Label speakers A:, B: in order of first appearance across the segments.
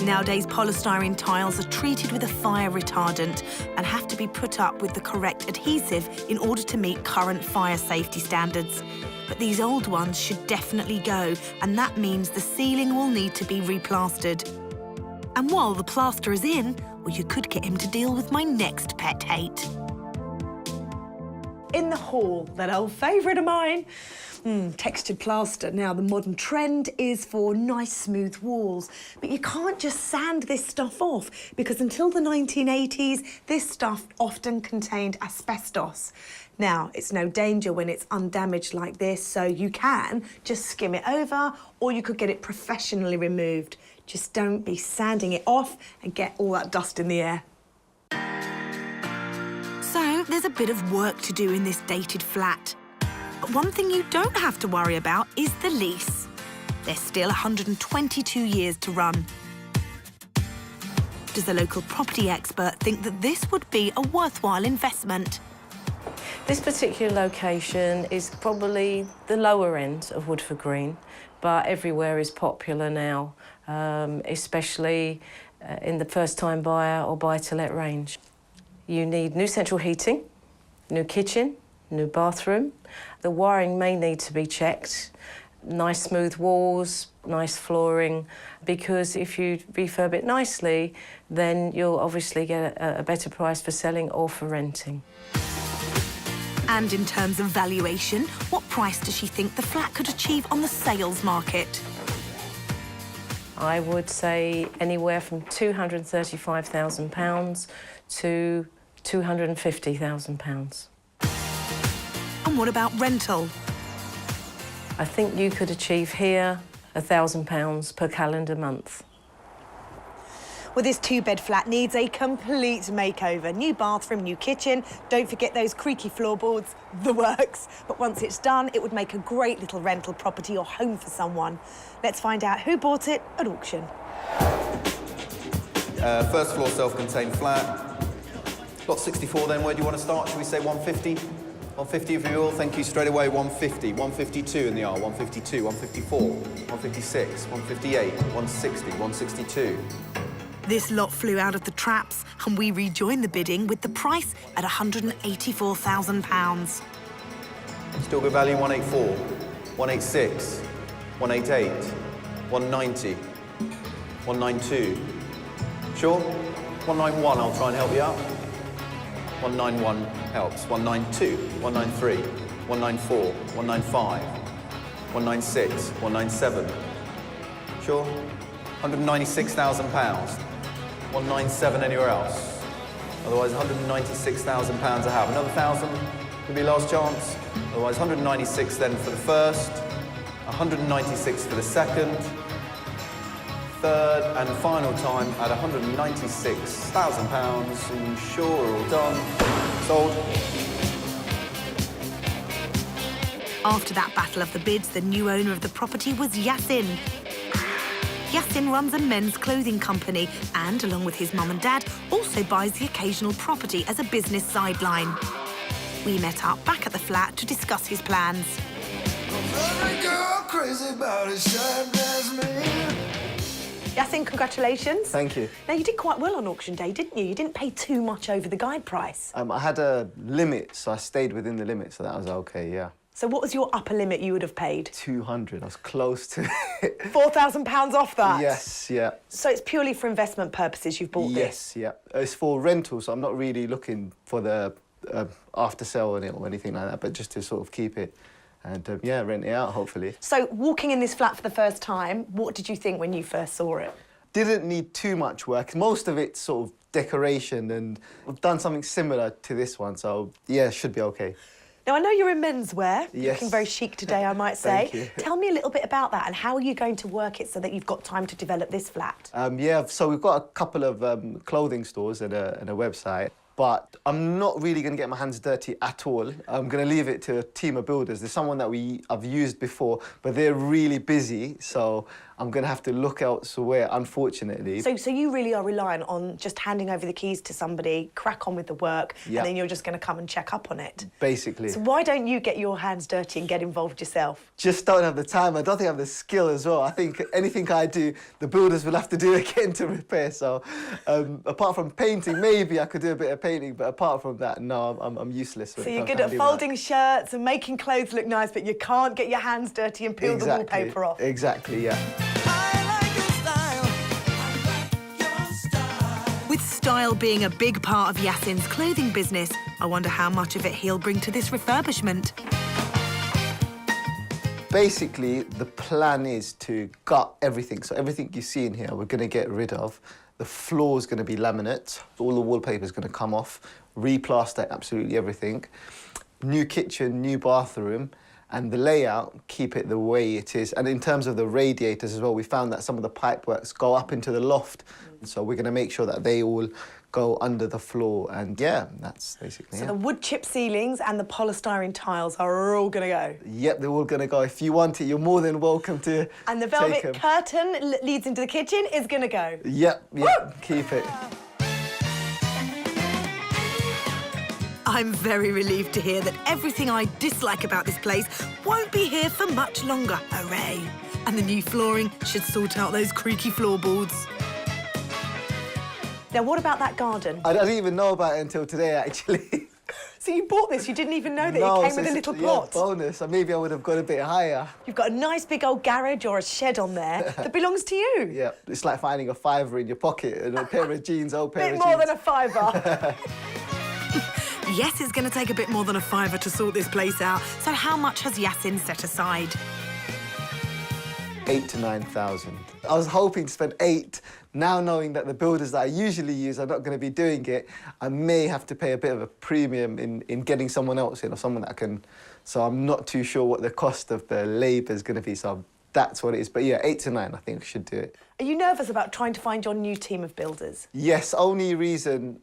A: Nowadays, polystyrene tiles are treated with a fire retardant and have to be put up with the correct adhesive in order to meet current fire safety standards. But these old ones should definitely go, and that means the ceiling will need to be replastered. And while the plaster is in, well, you could get him to deal with my next pet hate. In the hall, that old favourite of mine, textured plaster. Now, the modern trend is for nice, smooth walls, but you can't just sand this stuff off because until the 1980s, this stuff often contained asbestos. Now, it's no danger when it's undamaged like this, so you can just skim it over or you could get it professionally removed. Just don't be sanding it off and get all that dust in the air. So, there's a bit of work to do in this dated flat. But one thing you don't have to worry about is the lease. There's still 122 years to run. Does the local property expert think that this would be a worthwhile investment?
B: This particular location is probably the lower end of Woodford Green, but everywhere is popular now, especially in the first-time buyer or buy-to-let range. You need new central heating, new kitchen, new bathroom. The wiring may need to be checked. Nice smooth walls, nice flooring, because if you refurb it nicely, then you'll obviously get a better price for selling or for renting.
A: And in terms of valuation, what price does she think the flat could achieve on the sales market?
B: I would say anywhere from £235,000 to £250,000.
A: And what about rental?
B: I think you could achieve here £1,000 per calendar month.
A: Well, this two-bed flat needs a complete makeover. New bathroom, new kitchen. Don't forget those creaky floorboards, the works. But once it's done, it would make a great little rental property or home for someone. Let's find out who bought it at auction.
C: First floor self-contained flat. Lot 64 then, where do you want to start? Should we say 150? 150 if you all, thank you, straight away, 150. 152 in the R, 152, 154, 156, 158, 160, 162.
A: This lot flew out of the traps and we rejoined the bidding with the price at £184,000.
C: Still good value, 184, 186, 188, 190, 192. Sure? 191, I'll try and help you out. 191 helps. 192, 193, 194, 195, 196, 197. Sure? £196,000. 197 anywhere else. Otherwise, £196,000 I have. Another 1,000 could be last chance. Otherwise, 196 then for the first, 196 for the second, third and final time at £196,000. And sure, we're all done. Sold.
A: After that battle of the bids, the new owner of the property was Yasin. Yasin runs a men's clothing company and, along with his mum and dad, also buys the occasional property as a business sideline. We met up back at the flat to discuss his plans. Yasin, congratulations.
D: Thank you.
A: Now, you did quite well on auction day, didn't you? You didn't pay too much over the guide price.
D: I had a limit, so I stayed within the limit, so that was OK, yeah.
A: So what was your upper limit you would have paid?
D: 200, I was close to it.
A: £4,000 off that?
D: Yes, yeah.
A: So it's purely for investment purposes you've bought this?
D: Yes, yeah. It's for rental, so I'm not really looking for the after sale on it or anything like that, but just to sort of keep it and, yeah, rent it out, hopefully.
A: So walking in this flat for the first time, what did you think when you first saw it?
D: Didn't need too much work. Most of it's sort of decoration, and I've done something similar to this one, so, yeah, should be OK.
A: Now, I know you're in menswear.
D: Yes.
A: Looking very chic today, I might say.
D: Thank you.
A: Tell me a little bit about that and how are you going to work it so that you've got time to develop this flat?
D: Yeah, so we've got a couple of clothing stores and a website, but I'm not really going to get my hands dirty at all. I'm going to leave it to a team of builders. There's someone that I've used before, but they're really busy, so I'm going to have to look elsewhere, unfortunately.
A: So you really are reliant on just handing over the keys to somebody, crack on with the work,
D: Yeah.
A: and then you're just going to come and check up on it.
D: Basically.
A: So why don't you get your hands dirty and get involved yourself?
D: Just don't have the time. I don't think I have the skill as well. I think anything I do, the builders will have to do again to repair. So apart from painting, maybe I could do a bit of painting, but apart from that, no, I'm useless.
A: So you're good at folding shirts and making clothes look nice, but you can't get your hands dirty and peel the wallpaper off.
D: Exactly, yeah.
A: With style being a big part of Yasin's clothing business, I wonder how much of it he'll bring to this refurbishment.
D: Basically, the plan is to gut everything. So everything you see in here, we're going to get rid of. The floor is going to be laminate. All the wallpaper is going to come off. Replaster absolutely everything. New kitchen, new bathroom. And the layout, keep it the way it is. And in terms of the radiators as well, we found that some of the pipeworks go up into the loft. So we're going to make sure that they all go under the floor. And yeah, that's basically it.
A: So the wood chip ceilings and the polystyrene tiles are all going to go?
D: Yep, they're all going to go. If you want it, you're more than welcome to
A: And the
D: take
A: velvet
D: 'em.
A: curtain leads into the kitchen is going to go?
D: Yep, keep it.
A: I'm very relieved to hear that everything I dislike about this place won't be here for much longer. Hooray! And the new flooring should sort out those creaky floorboards. Now, what about that garden?
D: I didn't even know about it until today, actually.
A: So you bought this, you didn't even know that
D: No,
A: it came
D: so
A: with a
D: it's-
A: little
D: yeah,
A: plot?
D: bonus. So maybe I would have gone a bit higher.
A: You've got a nice big old garage or a shed on there that belongs to you.
D: Yeah, it's like finding a fiver in your pocket and a pair of jeans, old pair
A: Bit
D: of
A: more
D: jeans.
A: than a fiver. Yes, it's going to take a bit more than a fiver to sort this place out. So how much has Yasin set aside?
D: 8,000 to 9,000. I was hoping to spend 8. Now knowing that the builders that I usually use are not going to be doing it, I may have to pay a bit of a premium in getting someone else in or someone that can. So I'm not too sure what the cost of the labour is going to be. So that's what it is. But yeah, 8 to 9, I think I should do it.
A: Are you nervous about trying to find your new team of builders?
D: Yes, only reason.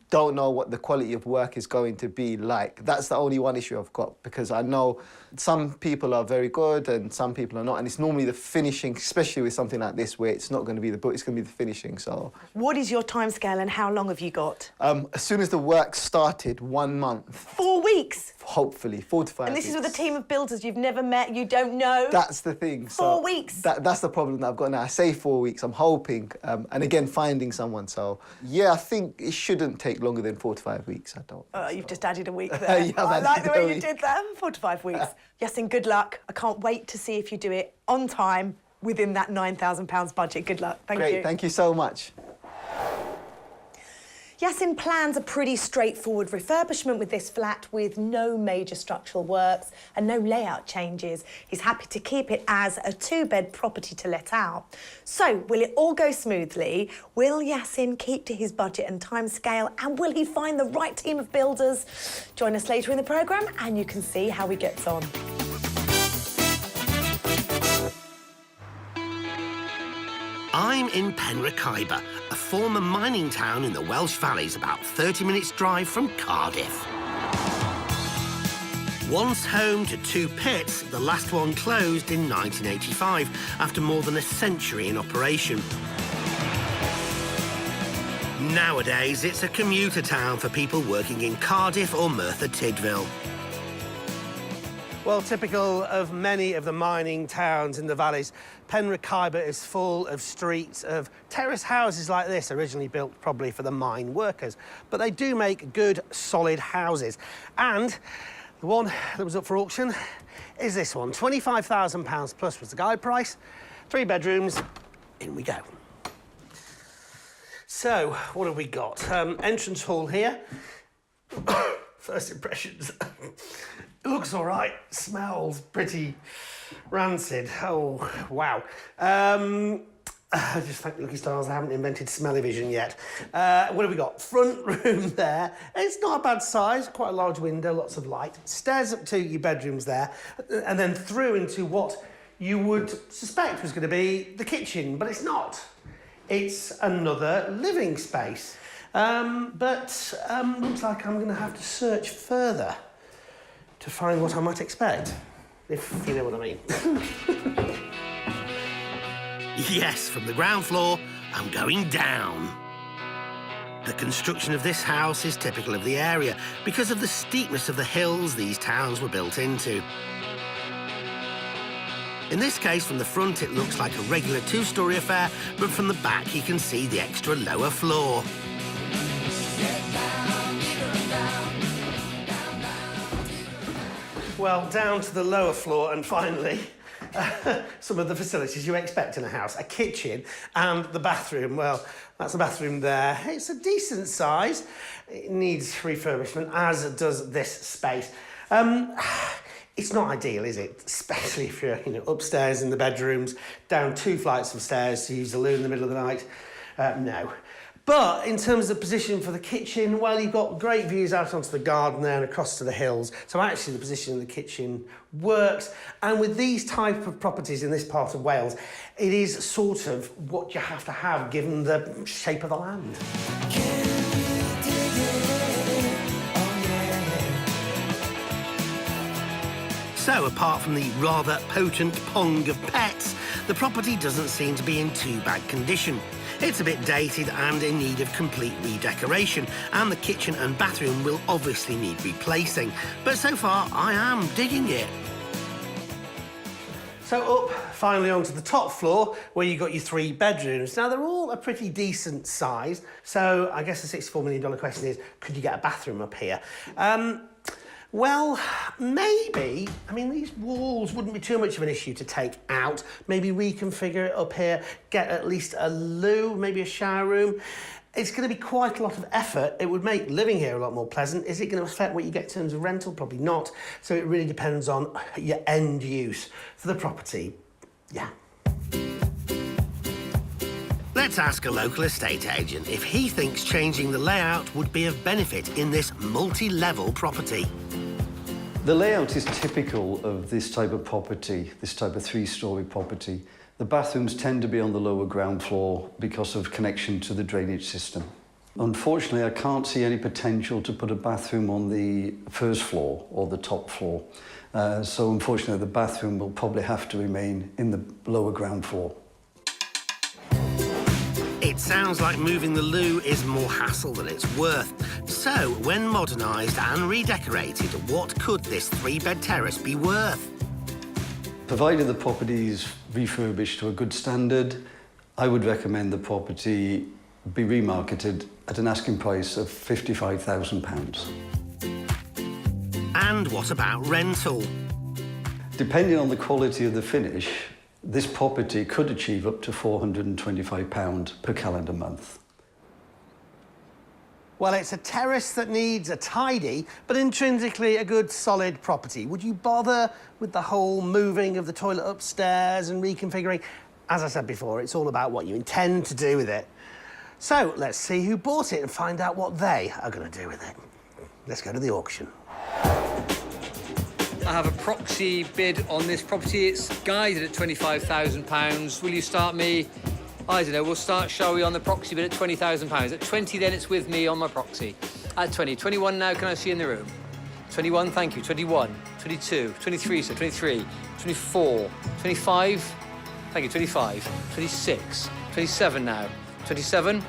D: Don't know what the quality of work is going to be like. That's the only one issue I've got, because I know some people are very good and some people are not, and it's normally the finishing, especially with something like this where it's not going to be the book, it's going to be the finishing. So
A: What is your timescale and how long have you got?
D: as soon as the work started, 1 month,
A: 4 weeks.
D: hopefully 4 to 5
A: And this is
D: weeks.
A: with a team of builders you've never met, you don't know.
D: That's the thing.
A: 4 weeks.
D: That's the problem that I've got now. I say 4 weeks. I'm hoping, and again finding someone. So yeah, I think it shouldn't take longer than 4 to 5 weeks. I don't.
A: You've just added a week there.
D: Yeah, I've
A: I like
D: added
A: the
D: a
A: way you
D: week.
A: did that. 4 to 5 weeks. Yasin, good luck. I can't wait to see if you do it on time within that £9,000 budget. Good luck. Thank you.
D: Great. Thank you so much.
A: Yasin plans a pretty straightforward refurbishment with this flat with no major structural works and no layout changes. He's happy to keep it as a 2-bed property to let out. So, will it all go smoothly? Will Yasin keep to his budget and timescale? And will he find the right team of builders? Join us later in the programme and you can see how he gets on.
E: I'm in Penrith-Khyber, a former mining town in the Welsh Valleys, about 30 minutes' drive from Cardiff. Once home to 2 pits, the last one closed in 1985 after more than a century in operation. Nowadays, it's a commuter town for people working in Cardiff or Merthyr Tydfil.
F: Well, typical of many of the mining towns in the valleys, Penrith-Khyber is full of streets of terrace houses like this, originally built probably for the mine workers. But they do make good, solid houses. And the one that was up for auction is this one. £25,000 plus was the guide price. 3 bedrooms. In we go. So, what have we got? Entrance hall here. First impressions. It looks all right. Smells pretty rancid. Oh, wow. I just thank Lucky Stars I haven't invented smell-o-vision yet. What have we got? Front room there. It's not a bad size. Quite a large window, lots of light. Stairs up to your bedrooms there, and then through into what you would suspect was going to be the kitchen, but it's not. It's another living space. But looks like I'm going to have to search further to find what I might expect, if you know what I mean.
E: Yes, from the ground floor, I'm going down. The construction of this house is typical of the area because of the steepness of the hills these towns were built into. In this case, from the front, it looks like a regular two-storey affair, but from the back, you can see the extra lower floor.
F: Well, down to the lower floor, and finally, some of the facilities you expect in a house. A kitchen and the bathroom. Well, that's the bathroom there. It's a decent size. It needs refurbishment, as does this space. It's not ideal, is it? Especially if you're, upstairs in the bedrooms, down 2 flights of stairs to use the loo in the middle of the night. No. But in terms of position for the kitchen, well, you've got great views out onto the garden there and across to the hills. So actually the position of the kitchen works. And with these type of properties in this part of Wales, it is sort of what you have to have given the shape of the land.
E: So, apart from the rather potent pong of pets, the property doesn't seem to be in too bad condition. It's a bit dated and in need of complete redecoration, and the kitchen and bathroom will obviously need replacing. But so far, I am digging it.
F: So up, finally, onto the top floor, where you've got your 3 bedrooms. Now, they're all a pretty decent size, so I guess the $64 million question is, could you get a bathroom up here? Well, maybe. I mean, these walls wouldn't be too much of an issue to take out. Maybe reconfigure it up here, get at least a loo, maybe a shower room. It's going to be quite a lot of effort. It would make living here a lot more pleasant. Is it going to affect what you get in terms of rental? Probably not. So it really depends on your end use for the property. Yeah.
E: Let's ask a local estate agent if he thinks changing the layout would be of benefit in this multi-level property.
G: The layout is typical of this type of property, this type of 3-storey property. The bathrooms tend to be on the lower ground floor because of connection to the drainage system. Unfortunately, I can't see any potential to put a bathroom on the first floor or the top floor. So unfortunately, the bathroom will probably have to remain in the lower ground floor.
E: It sounds like moving the loo is more hassle than it's worth. So, when modernised and redecorated, what could this 3-bed terrace be worth?
G: Provided the property is refurbished to a good standard, I would recommend the property be remarketed at an asking price of £55,000.
E: And what about rental?
G: Depending on the quality of the finish, this property could achieve up to £425 per calendar month.
F: Well, it's a terrace that needs a tidy, but intrinsically a good, solid property. Would you bother with the whole moving of the toilet upstairs and reconfiguring? As I said before, it's all about what you intend to do with it. So let's see who bought it and find out what they are going to do with it. Let's go to the auction.
H: I have a proxy bid on this property. It's guided at £25,000. Will you start me? I don't know, we'll start, shall we, on the proxy bid at £20,000. At 20, then it's with me on my proxy. At 20. 21 now, can I see in the room? 21, thank you. 21, 22, 23, so 23, 24, 25, thank you, 25, 26, 27 now, 27,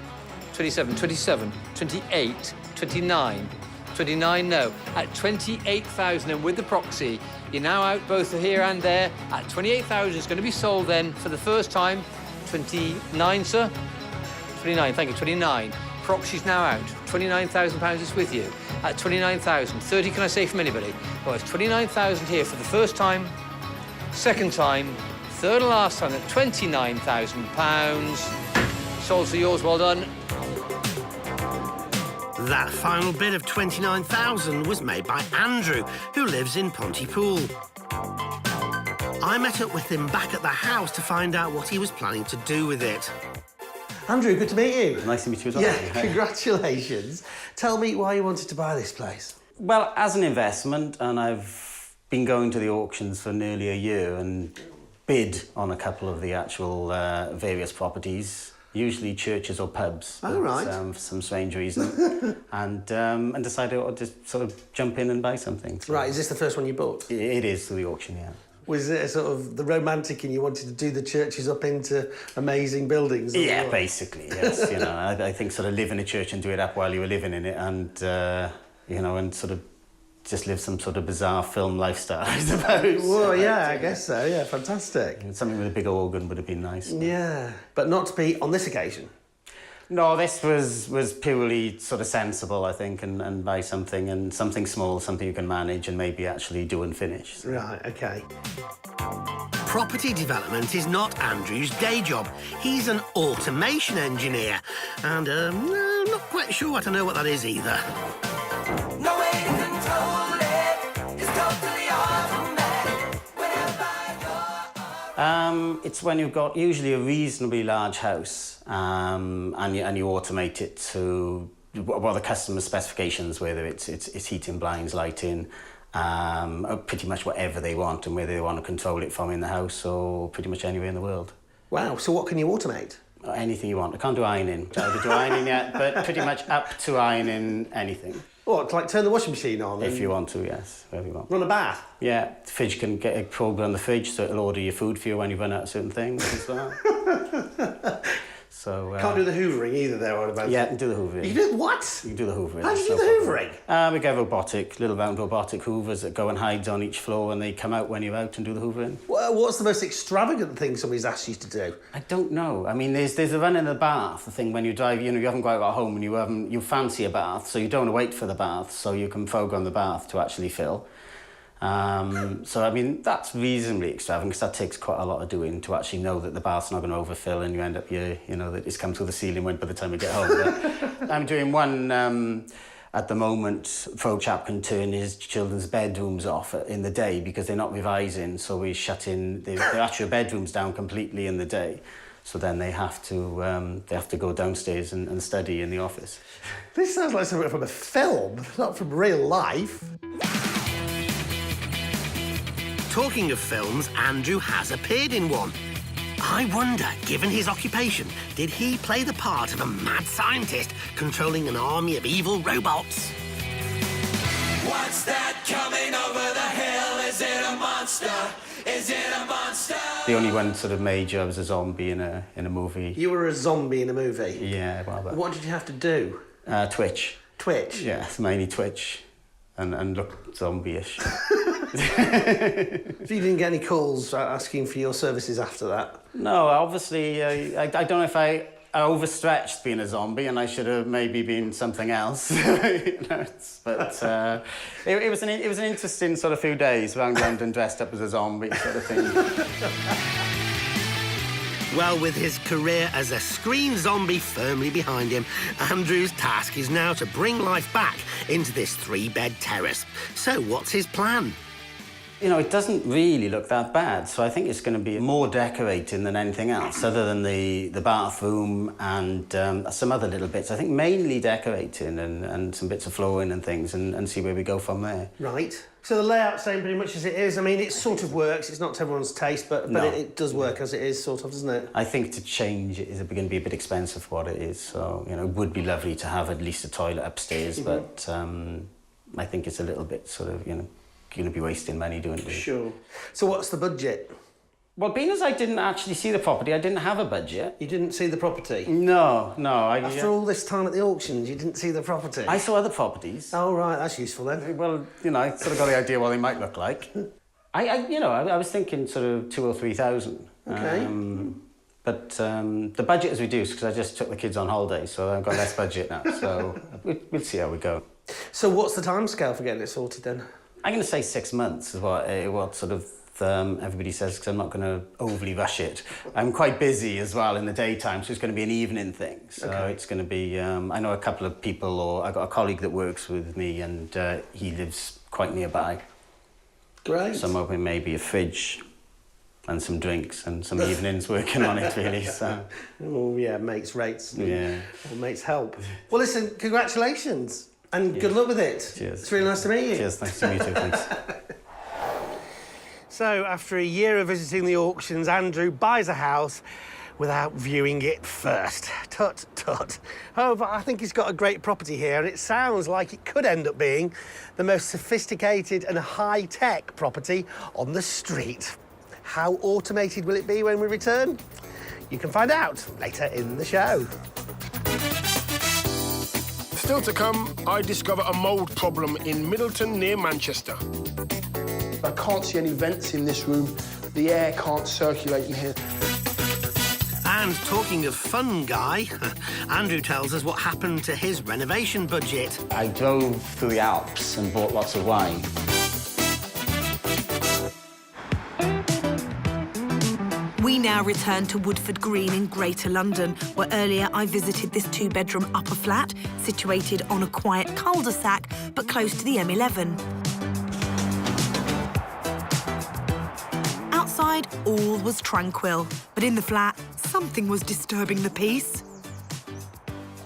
H: 27, 27, 28, 29, 29, no. At 28,000 and with the proxy, you're now out both here and there. At 28,000, it's going to be sold then for the first time. 29, sir? 29, thank you, 29. Proxy's now out. £29,000 is with you. At 29,000. 30, can I say from anybody? Well, it's 29,000 here for the first time, second time, third and last time at £29,000. Sold for yours, well done.
E: That final bid of £29,000 was made by Andrew, who lives in Pontypool. I met up with him back at the house to find out what he was planning to do with it.
F: Andrew, good to meet you.
I: Nice to meet you as well.
F: Yeah, congratulations. Tell me why you wanted to buy this place.
I: Well, as an investment, and I've been going to the auctions for nearly a year and bid on a couple of the actual various properties, usually churches or pubs.
F: Oh, right.
I: For some strange reason. and decided I'd just sort of jump in and buy something. So
F: Right, is this the first one you bought?
I: It is through the auction, yeah.
F: Was it a sort of the romantic and you wanted to do the churches up into amazing buildings?
I: Yeah, basically, yes. You know, I think sort of live in a church and do it up while you were living in it, and you know, and sort of just live some sort of bizarre film lifestyle, I suppose.
F: Well, yeah, I guess so. Yeah, fantastic.
I: And something with a big organ would have been nice.
F: Yeah, but not to be on this occasion.
I: No, this was purely sort of sensible, I think, and buy something small, something you can manage and maybe actually do and finish. So.
F: Right, okay.
E: Property development is not Andrew's day job. He's an automation engineer, and I'm not quite sure I don't know what that is either.
J: No way to control it. It's totally automatic. Whenever
I: It's when you've got usually a reasonably large house, and you automate it to what the customer specifications, whether it's heating, blinds, lighting, pretty much whatever they want, and whether they want to control it from in the house or pretty much anywhere in the world.
F: Wow, so what can you automate?
I: Anything you want. I can't do ironing. I haven't do ironing yet, but pretty much up to ironing anything.
F: What, like turn the washing machine on?
I: If you want to, yes, whatever you want.
F: Run a bath?
I: Yeah, the fridge can get a program on the fridge, so it'll order your food for you when you run out of certain things as well. So
F: Can't do the hoovering either there, what about?
I: Yeah, do the hoovering.
F: You do what?
I: You can do the hoovering.
F: How do you do the hoovering?
I: We get little round robotic hoovers that go and hide on each floor, and they come out when you're out and do the hoovering.
F: Well, what's the most extravagant thing somebody's asked you to do?
I: I don't know. I mean, there's the run in the bath, the thing when you drive, you know, you haven't quite got home and you fancy a bath, so you don't want to wait for the bath, so you can program the bath to actually fill. So, I mean, that's reasonably extravagant because that takes quite a lot of doing to actually know that the bath's not going to overfill and you end up, you know, that it's come through the ceiling by the time you get home. But I'm doing one at the moment. Pro chap can turn his children's bedrooms off in the day because they're not revising, so we're shutting their actual bedrooms down completely in the day. So then they have to go downstairs and study in the office.
F: This sounds like something from a film, not from real life.
E: Talking of films, Andrew has appeared in one. I wonder, given his occupation, did he play the part of a mad scientist controlling an army of evil robots?
J: What's that coming over the hill? Is it a monster? Is it a monster?
I: The only one sort of major, I was a zombie in a movie.
F: You were a zombie in a movie?
I: Yeah, well,
F: What did you have to do?
I: Twitch.
F: Twitch?
I: Yeah, mainly twitch and look zombie-ish.
F: So you didn't get any calls asking for your services after that?
I: No, obviously, I don't know if I overstretched being a zombie and I should have maybe been something else. You know, but it was an interesting sort of few days around London dressed up as a zombie sort of thing.
E: Well, with his career as a screen zombie firmly behind him, Andrew's task is now to bring life back into this 3-bed terrace. So what's his plan?
I: You know, it doesn't really look that bad, so I think it's going to be more decorating than anything else, other than the bathroom and some other little bits. I think mainly decorating and some bits of flooring and things, and see where we go from there.
F: Right. So the layout's staying pretty much as it is. I mean, it sort of works. It's not to everyone's taste, but
I: No.
F: it does work as it is, sort of, doesn't it?
I: I think to change it is going to be a bit expensive for what it is, so, you know, it would be lovely to have at least a toilet upstairs, but I think it's a little bit sort of, you know, going to be wasting money doing it.
F: Sure. So what's the budget?
I: Well, being as I didn't actually see the property, I didn't have a budget.
F: You didn't see the proproperty?
I: No.
F: After all this time at the auctions, you didn't see the property?
I: I saw other properties.
F: Oh, right, that's useful then.
I: Well, you know, I sort of got the idea what they might look like. I was thinking sort of 2,000 or 3,000.
F: Okay.
I: But the budget is reduced because I just took the kids on holiday, so I've got less budget now. So we'll see how we go.
F: So what's the timescale for getting it sorted then?
I: I'm going to say 6 months is what sort of everybody says, because I'm not going to overly rush it. I'm quite busy as well in the daytime, so it's going to be an evening thing. So It's going to be, I know a couple of people, or I've got a colleague that works with me, and he lives quite nearby.
F: Great.
I: So I'm hoping maybe a fridge and some drinks and some evenings working on it, really. So.
F: Oh, yeah, mates rates.
I: Yeah.
F: Or mates help. Well, listen, congratulations. And good luck with it.
I: Cheers.
F: It's really nice to meet you.
I: Cheers, nice to meet you, thanks.
F: So, after a year of visiting the auctions, Andrew buys a house without viewing it first. Tut, tut. However, I think he's got a great property here, and it sounds like it could end up being the most sophisticated and high-tech property on the street. How automated will it be when we return? You can find out later in the show.
K: Still to come, I discover a mould problem in Middleton near Manchester.
L: I can't see any vents in this room. The air can't circulate in here.
E: And talking of fun guy, Andrew tells us what happened to his renovation budget.
I: I drove through the Alps and bought lots of wine.
A: We now return to Woodford Green in Greater London, where earlier I visited this two-bedroom upper flat, situated on a quiet cul-de-sac, but close to the M11. Outside, all was tranquil, but in the flat, something was disturbing the peace.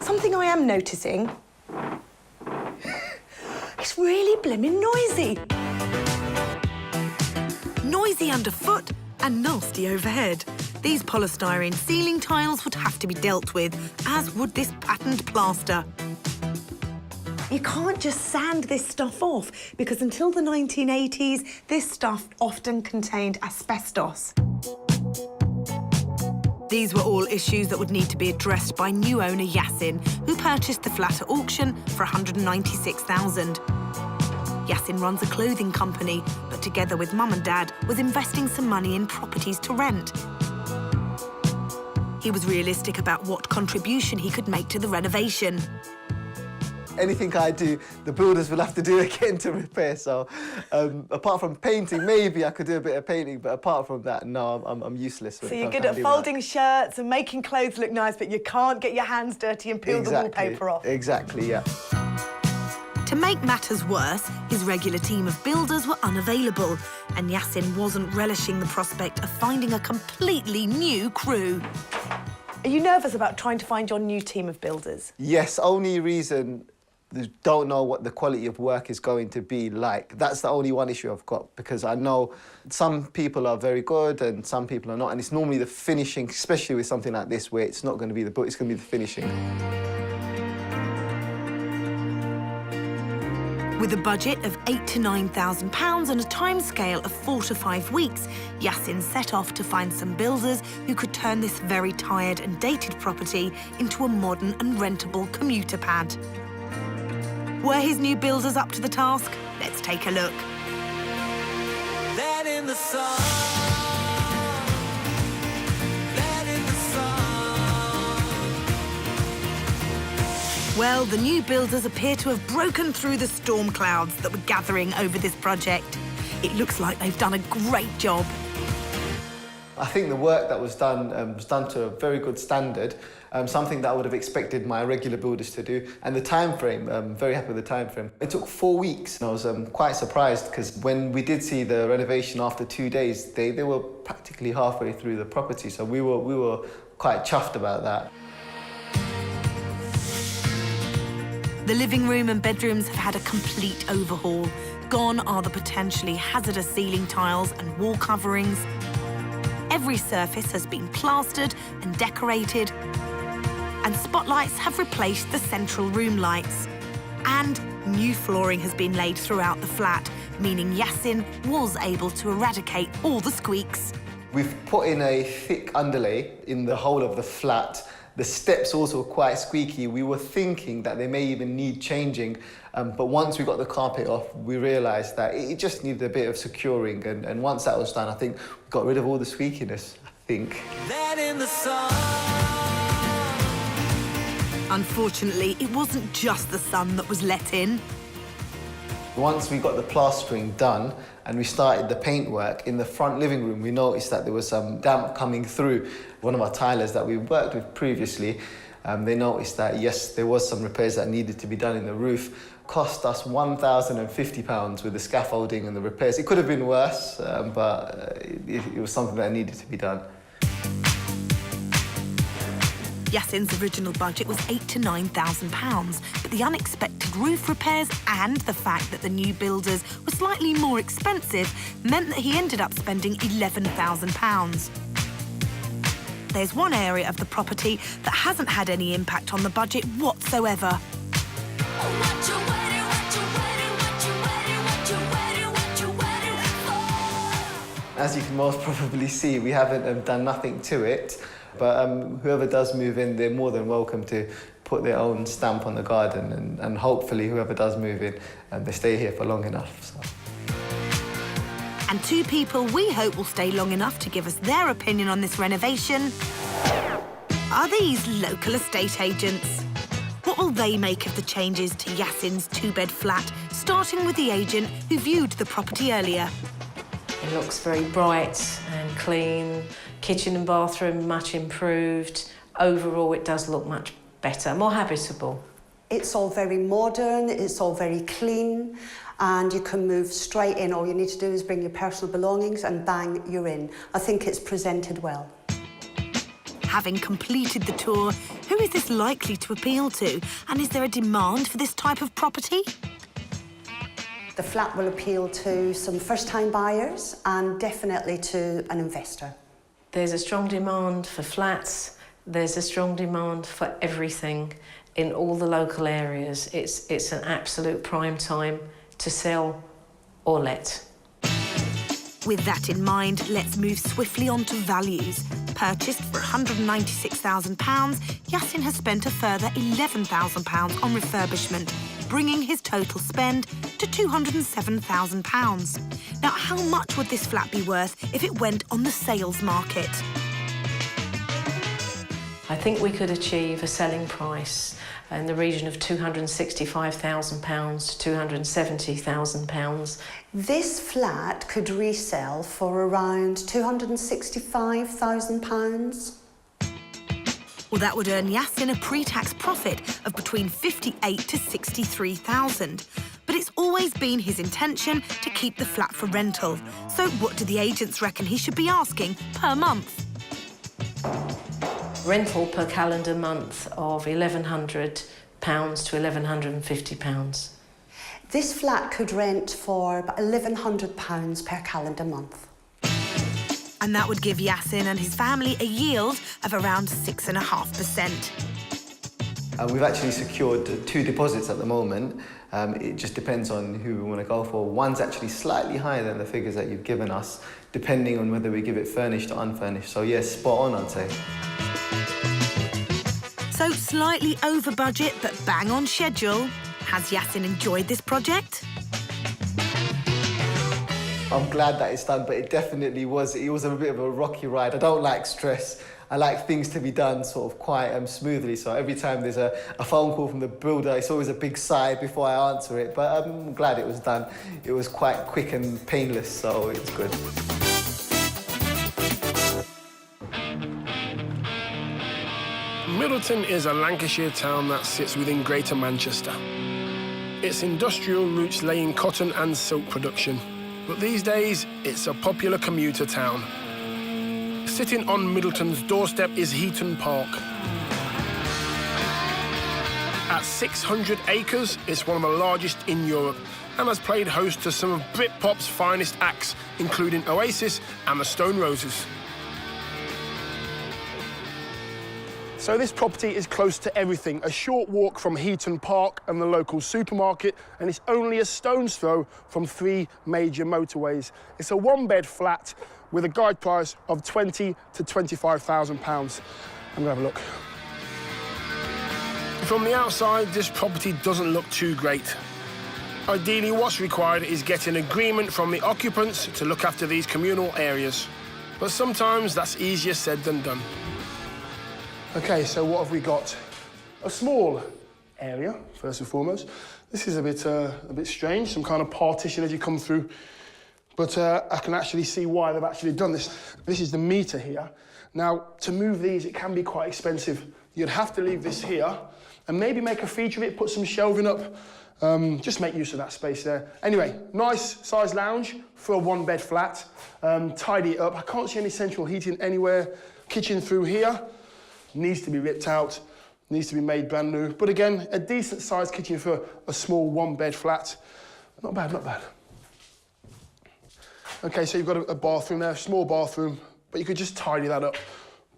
A: Something I am noticing. It's really blimmin' noisy. Noisy underfoot and nasty overhead. These polystyrene ceiling tiles would have to be dealt with, as would this patterned plaster. You can't just sand this stuff off, because until the 1980s, this stuff often contained asbestos. These were all issues that would need to be addressed by new owner Yasin, who purchased the flat at auction for $196,000. Yasin runs a clothing company, but together with Mum and Dad, was investing some money in properties to rent. He was realistic about what contribution he could make to the renovation.
D: Anything I do, the builders will have to do again to repair. So, apart from painting, maybe I could do a bit of painting, but apart from that, no, I'm useless.
A: So you're good at folding shirts and making clothes look nice, but you can't get your hands dirty and peel the wallpaper off.
D: Exactly, yeah.
A: To make matters worse, his regular team of builders were unavailable, and Yasin wasn't relishing the prospect of finding a completely new crew. Are you nervous about trying to find your new team of builders?
D: Yes, only reason don't know what the quality of work is going to be like. That's the only one issue I've got, because I know some people are very good and some people are not, and it's normally the finishing, especially with something like this, where it's not going to be the book, it's going to be the finishing.
A: With a budget of £8,000 to £9,000 and a timescale of 4 to 5 weeks, Yasin set off to find some builders who could turn this very tired and dated property into a modern and rentable commuter pad. Were his new builders up to the task? Let's take a look.
J: That in the sun.
A: Well, the new builders appear to have broken through the storm clouds that were gathering over this project. It looks like they've done a great job.
D: I think the work that was done to a very good standard, something that I would have expected my regular builders to do. And the time frame, I'm very happy with the time frame. It took 4 weeks, and I was quite surprised, because when we did see the renovation after 2 days, they were practically halfway through the property, so we were quite chuffed about that.
A: The living room and bedrooms have had a complete overhaul. Gone are the potentially hazardous ceiling tiles and wall coverings. Every surface has been plastered and decorated, and spotlights have replaced the central room lights. And new flooring has been laid throughout the flat, meaning Yasin was able to eradicate all the squeaks.
D: We've put in a thick underlay in the whole of the flat. The steps also were quite squeaky. We were thinking that they may even need changing, but once we got the carpet off, we realised that it just needed a bit of securing, and once that was done, I think we got rid of all the squeakiness, I think.
J: That in the sun.
A: Unfortunately, it wasn't just the sun that was let in.
D: Once we got the plastering done and we started the paintwork in the front living room, we noticed that there was some damp coming through. One of our tilers that we worked with previously, they noticed that, yes, there was some repairs that needed to be done in the roof. Cost us £1,050 with the scaffolding and the repairs. It could have been worse, but it was something that needed to be done.
A: Yasin's original budget was £8,000 to £9,000, but the unexpected roof repairs and the fact that the new builders were slightly more expensive meant that he ended up spending £11,000. there's one area of the property that hasn't had any impact on the budget whatsoever.
D: As you can most probably see, we haven't done nothing to it, but whoever does move in, they're more than welcome to put their own stamp on the garden, and hopefully whoever does move in, they stay here for long enough. So.
A: And two people we hope will stay long enough to give us their opinion on this renovation are these local estate agents. What will they make of the changes to Yasin's two-bed flat, starting with the agent who viewed the property earlier?
B: It looks very bright and clean. Kitchen and bathroom much improved. Overall, it does look much better, more habitable.
M: It's all very modern, it's all very clean, and you can move straight in. All you need to do is bring your personal belongings and bang, you're in. I think it's presented well.
A: Having completed the tour, who is this likely to appeal to? And is there a demand for this type of property?
M: The flat will appeal to some first-time buyers and definitely to an investor.
B: There's a strong demand for flats. There's a strong demand for everything in all the local areas. It's an absolute prime time to sell or let.
A: With that in mind, let's move swiftly on to values. Purchased for £196,000, Yasin has spent a further £11,000 on refurbishment, bringing his total spend to £207,000. Now, how much would this flat be worth if it went on the sales market?
B: I think we could achieve a selling price in the region of £265,000 to £270,000.
M: This flat could resell for around £265,000.
A: Well, that would earn Yasin a pre-tax profit of between £58,000 to £63,000. But it's always been his intention to keep the flat for rental. So what do the agents reckon he should be asking per month?
B: Rental per calendar month of £1,100 to £1,150.
M: This flat could rent for about £1,100 per calendar month.
A: And that would give Yasin and his family a yield of around 6.5%.
D: We've actually secured 2 deposits at the moment. It just depends on who we want to go for. One's actually slightly higher than the figures that you've given us, depending on whether we give it furnished or unfurnished. So yes, spot on, I'd say.
A: So slightly over budget, but bang on schedule. Has Yasin enjoyed this project?
D: I'm glad that it's done, but it definitely was. It was a bit of a rocky ride. I don't like stress. I like things to be done sort of quite smoothly. So every time there's a phone call from the builder, it's always a big sigh before I answer it. But I'm glad it was done. It was quite quick and painless, so it's good.
K: Middleton is a Lancashire town that sits within Greater Manchester. Its industrial roots lay in cotton and silk production, but these days it's a popular commuter town. Sitting on Middleton's doorstep is Heaton Park. At 600 acres, it's one of the largest in Europe and has played host to some of Britpop's finest acts, including Oasis and the Stone Roses.
L: So this property is close to everything. A short walk from Heaton Park and the local supermarket, and it's only a stone's throw from 3 major motorways. It's a 1-bed flat with a guide price of £20,000 to £25,000. I'm gonna have a look.
K: From the outside, this property doesn't look too great. Ideally, what's required is getting agreement from the occupants to look after these communal areas. But sometimes that's easier said than done.
L: Okay, so what have we got? A small area, first and foremost. This is a bit strange, some kind of partition as you come through. But I can actually see why they've actually done this. This is the meter here. Now, to move these, it can be quite expensive. You'd have to leave this here and maybe make a feature of it, put some shelving up, just make use of that space there. Anyway, nice size lounge for a 1-bed flat. Tidy it up. I can't see any central heating anywhere. Kitchen through here. Needs to be ripped out, needs to be made brand new. But again, a decent sized kitchen for a small 1-bed flat. Not bad, not bad. Okay, so you've got a bathroom there, small bathroom, but you could just tidy that up.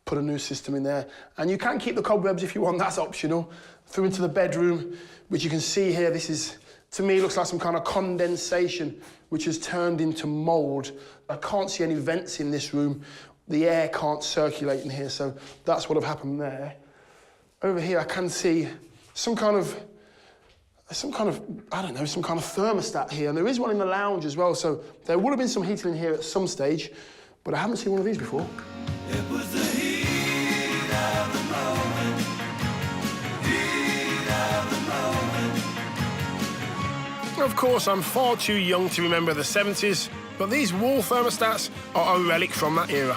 L: put a new system in there. And you can keep the cobwebs if you want, that's optional. Through into the bedroom, which you can see here, this is, to me, looks like some kind of condensation, which has turned into mould. I can't see any vents in this room. The air can't circulate in here, so that's what have happened there. Over here, I can see some kind of, I don't know, some kind of thermostat here. And there is one in the lounge as well, so there would have been some heating in here at some stage, but I haven't seen one of these before.
J: It was the heat of the moment. Heat of the moment.
K: Of course, I'm far too young to remember the 70s, but these wall thermostats are a relic from that era.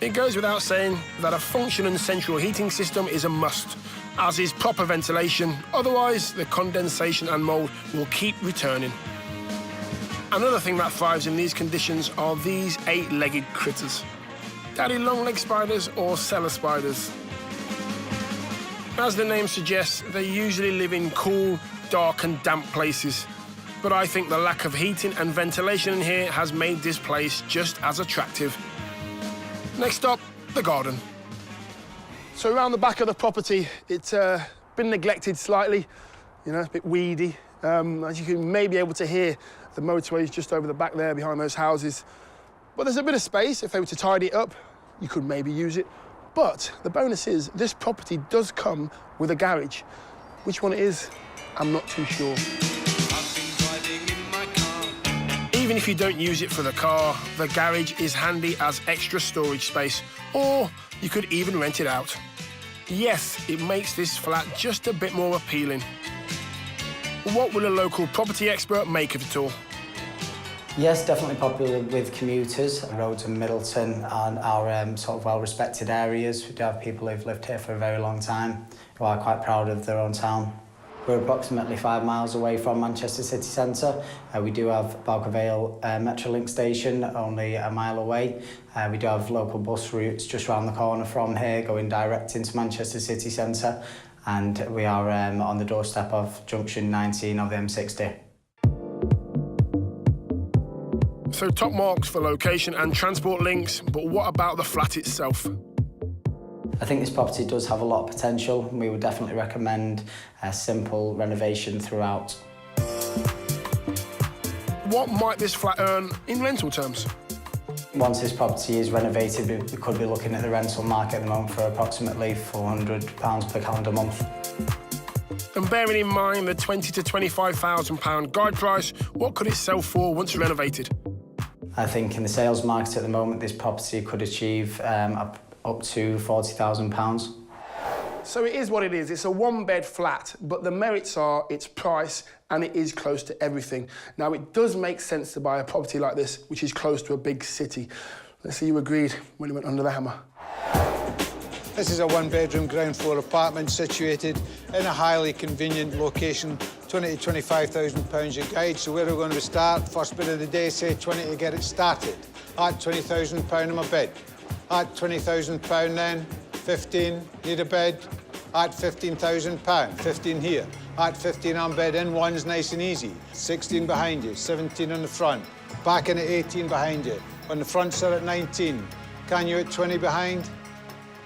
K: It goes without saying that a functioning central heating system is a must, as is proper ventilation, otherwise the condensation and mould will keep returning. Another thing that thrives in these conditions are these 8-legged critters. Daddy long-leg spiders or cellar spiders. As the name suggests, they usually live in cool, dark and damp places. But I think the lack of heating and ventilation in here has made this place just as attractive. Next up, the garden.
L: So around the back of the property, it's been neglected slightly. You know, it's a bit weedy. As you can maybe able to hear, the motorway is just over the back there behind those houses. But there's a bit of space. If they were to tidy it up, you could maybe use it. But the bonus is this property does come with a garage. Which one it is, I'm not too sure.
K: Even if you don't use it for the car, the garage is handy as extra storage space, or you could even rent it out. Yes, it makes this flat just a bit more appealing. What will a local property expert make of it all?
I: Yes, definitely popular with commuters. Roads in Middleton and our sort of well-respected areas. We do have people who've lived here for a very long time who are quite proud of their own town. We're approximately 5 miles away from Manchester city centre. We do have Bowker Vale Metrolink station only a mile away. We do have local bus routes just round the corner from here going direct into Manchester city centre. And we are on the doorstep of junction 19 of the M60.
K: So top marks for location and transport links, but what about the flat itself?
I: I think this property does have a lot of potential. We would definitely recommend a simple renovation throughout.
K: What might this flat earn in rental terms?
I: Once this property is renovated, we could be looking at the rental market at the moment for approximately £400 per calendar month.
K: And bearing in mind the £20,000 to £25,000 guide price, what could it sell for once renovated?
I: I think in the sales market at the moment, this property could achieve up to £40,000.
L: So it is what it is. It's a one-bed flat, but the merits are its price and it is close to everything. Now, it does make sense to buy a property like this, which is close to a big city. Let's see you agreed when you went under the hammer.
N: This is a one-bedroom ground floor apartment situated in a highly convenient location. £20,000 to £25,000 your guide. So where are we going to start? First bit of the day, say 20 to get it started. At £20,000 in my bed. At £20,000 then, 15, need a bed. At £15,000, 15 here. At 15 on bed, in one's nice and easy. 16 behind you, 17 on the front. Back in at 18 behind you. On the fronts are at 19. Can you at 20 behind?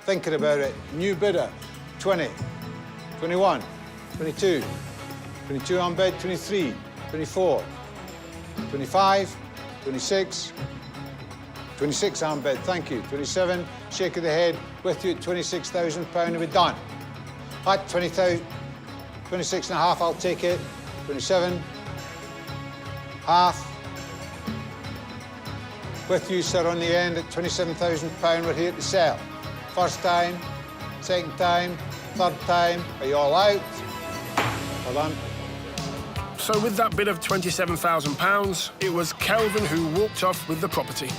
N: Thinking about it. New bidder, 20, 21, 22, 22 on bed, 23, 24, 25, 26, 26 on bed, thank you. 27, shake of the head, with you at £26,000 and we're done. At 20,000, 26 and a half, I'll take it. 27, half. With you, sir, on the end at £27,000, we're here to sell. First time, second time, third time. Are you all out? Well done.
K: So with that bid of £27,000, it was Kelvin who walked off with the property.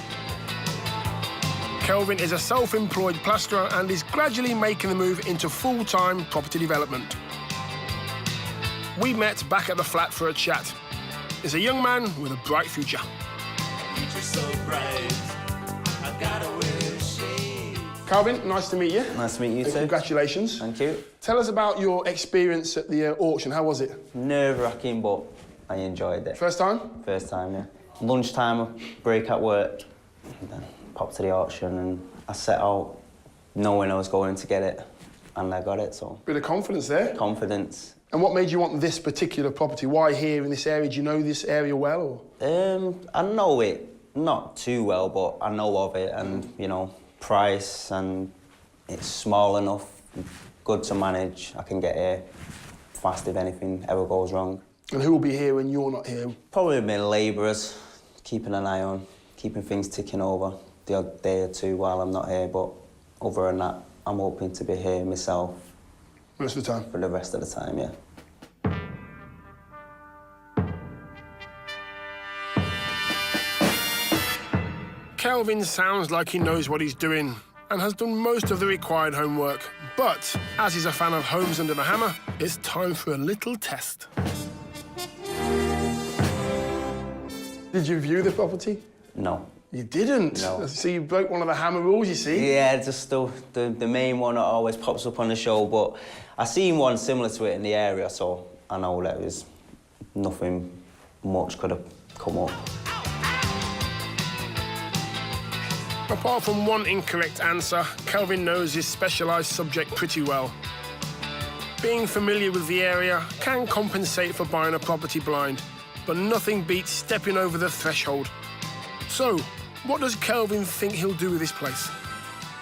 K: Kelvin is a self-employed plasterer and is gradually making the move into full-time property development. We met back at the flat for a chat. He's a young man with a bright future.
L: Calvin, nice to meet you.
O: Nice to meet you too.
L: Congratulations.
O: Thank you.
L: Tell us about your experience at the auction. How was it?
O: Nerve-wracking, but I enjoyed it.
L: First time?
O: First time, yeah. Lunchtime, break at work, and then popped to the auction and I set out knowing I was going to get it, and I got it, so...
L: Bit of confidence there.
O: Confidence.
L: And what made you want this particular property? Why here in this area? Do you know this area well? Or?
O: I know it, not too well, but I know of it, and, you know, price, and it's small enough, good to manage. I can get here fast if anything ever goes wrong.
L: And who will be here when you're not here?
O: Probably my labourers, keeping an eye on, keeping things ticking over the odd day or two while I'm not here, but other than that, I'm hoping to be here myself.
L: Most of the time?
O: For the rest of the time, yeah.
K: Kelvin sounds like he knows what he's doing and has done most of the required homework. But, as he's a fan of Homes Under the Hammer, it's time for a little test.
L: Did you view the property?
O: No.
L: You didn't?
O: No.
L: So you broke one of the Hammer rules, you see?
O: Yeah, just the main one that always pops up on the show, but I seen one similar to it in the area, so I know that was nothing much could have come up.
K: Apart from one incorrect answer, Kelvin knows his specialised subject pretty well. Being familiar with the area can compensate for buying a property blind, but nothing beats stepping over the threshold. So, what does Kelvin think he'll do with this place?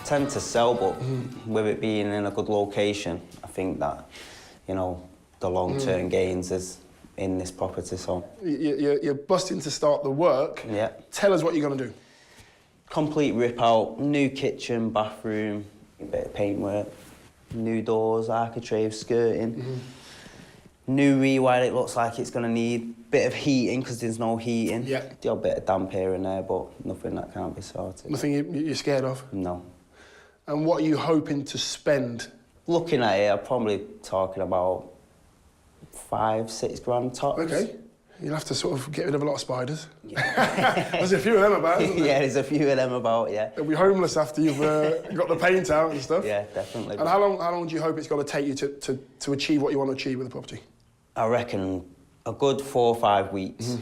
O: Tend to sell, but with it being in a good location, I think that, you know, the long-term gains is in this property, so...
L: You're busting to start the work.
O: Yeah.
L: Tell us what you're going to do.
O: Complete rip-out, new kitchen, bathroom, a bit of paintwork, new doors, architrave, skirting, new rewire. It looks like it's going to need bit of heating because there's no heating.
L: Yeah.
O: The odd bit of damp here and there, but nothing that can't be sorted.
L: Nothing you're scared of?
O: No.
L: And what are you hoping to spend?
O: Looking at it, I'm probably talking about 5-6 grand tops.
L: OK. You'll have to sort of get rid of a lot of spiders. Yeah. There's a few of them about, isn't there?
O: Yeah, there's a few of them about, yeah.
L: They'll be homeless after you've got the paint out and stuff.
O: Yeah, definitely.
L: And how long do you hope it's got to take you to achieve what you want to achieve with the property?
O: I reckon a good 4 or 5 weeks,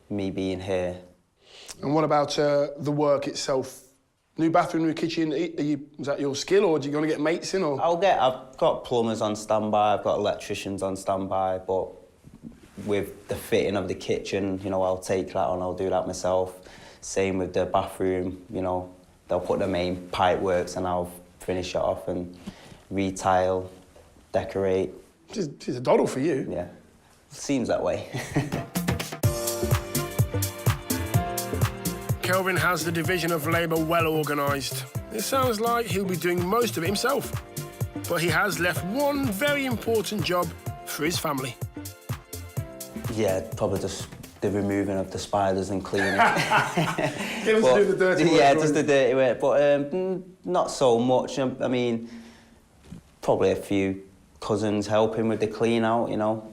O: me being here.
L: And what about the work itself? New bathroom, new kitchen, is that your skill, or are you going to get mates in? Or?
O: I've got plumbers on standby, I've got electricians on standby, but with the fitting of the kitchen, you know, I'll take that on, I'll do that myself. Same with the bathroom, you know, they'll put the main pipe works and I'll finish it off and retile, decorate.
L: She's a doddle for you.
O: Yeah, seems that way.
K: Kelvin has the division of labour well organised. It sounds like he'll be doing most of it himself. But he has left one very important job for his family.
O: Yeah, probably just the removing of the spiders and cleaning.
L: Give us to do the dirty work.
O: Yeah, just the dirty work, but not so much. I mean, probably a few cousins helping with the clean out, you know.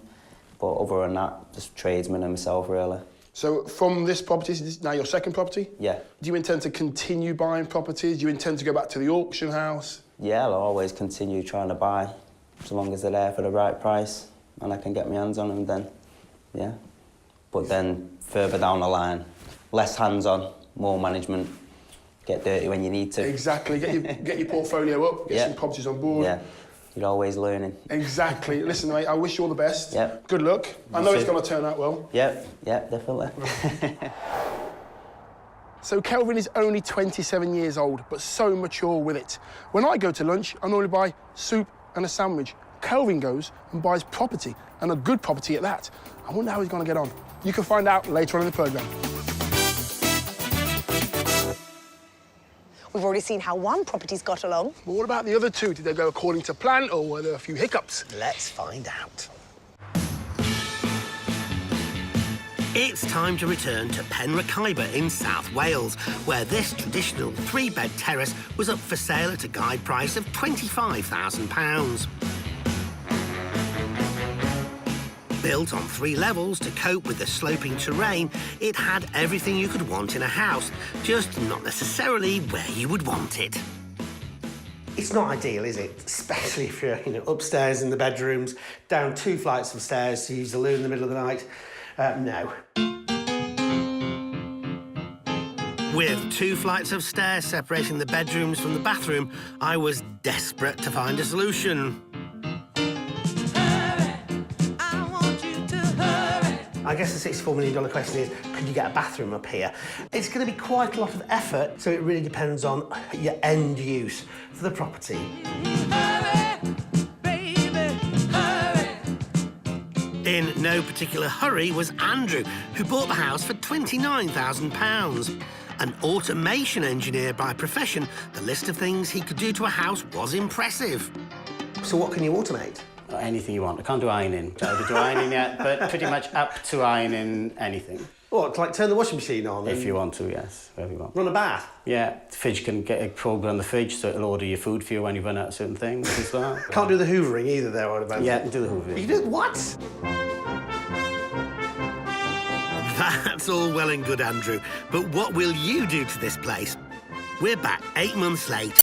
O: But other than that, just tradesmen and myself, really.
L: So from this property, is this now your second property?
O: Yeah.
L: Do you intend to continue buying properties? Do you intend to go back to the auction house?
O: Yeah, I'll always continue trying to buy, so long as they're there for the right price and I can get my hands on them, then, yeah. But then, further down the line, less hands-on, more management, get dirty when you need to.
L: Exactly, get your portfolio up, get some properties on board.
O: Yeah, you're always learning.
L: Exactly. Listen, mate, I wish you all the best.
O: Yep.
L: Good luck. I know it's going to turn out well.
O: Yep, definitely.
L: So Kelvin is only 27 years old, but so mature with it. When I go to lunch, I normally buy soup and a sandwich. Kelvin goes and buys property, and a good property at that. I wonder how he's going to get on. You can find out later on in the programme.
A: We've already seen how one property's got along.
L: But what about the other two? Did they go according to plan, or were there a few hiccups?
F: Let's find out.
E: It's time to return to Penrhyn Khyber in South Wales, where this traditional 3-bed terrace was up for sale at a guide price of £25,000. Built on 3 levels to cope with the sloping terrain, it had everything you could want in a house, just not necessarily where you would want it.
F: It's not ideal, is it? Especially if you're, upstairs in the bedrooms, down 2 flights of stairs to use the loo in the middle of the night. No.
E: With 2 flights of stairs separating the bedrooms from the bathroom, I was desperate to find a solution.
F: I guess the $64 million question is, could you get a bathroom up here? It's going to be quite a lot of effort, so it really depends on your end use for the property.
E: In no particular hurry was Andrew, who bought the house for £29,000. An automation engineer by profession, the list of things he could do to a house was impressive.
F: So what can you automate?
I: Anything you want. I can't do ironing. I don't do ironing yet, but pretty much up to ironing anything.
F: What, like turn the washing machine on?
I: If you want to, yes, wherever you want.
F: Run a bath?
I: Yeah, the fridge can get a program on the fridge, so it'll order your food for you when you run out of certain things as well.
F: Can't do the hoovering either there, I'd imagine.
I: Yeah, do the hoovering.
F: You do what?
E: That's all well and good, Andrew, but what will you do to this place? We're back 8 months later.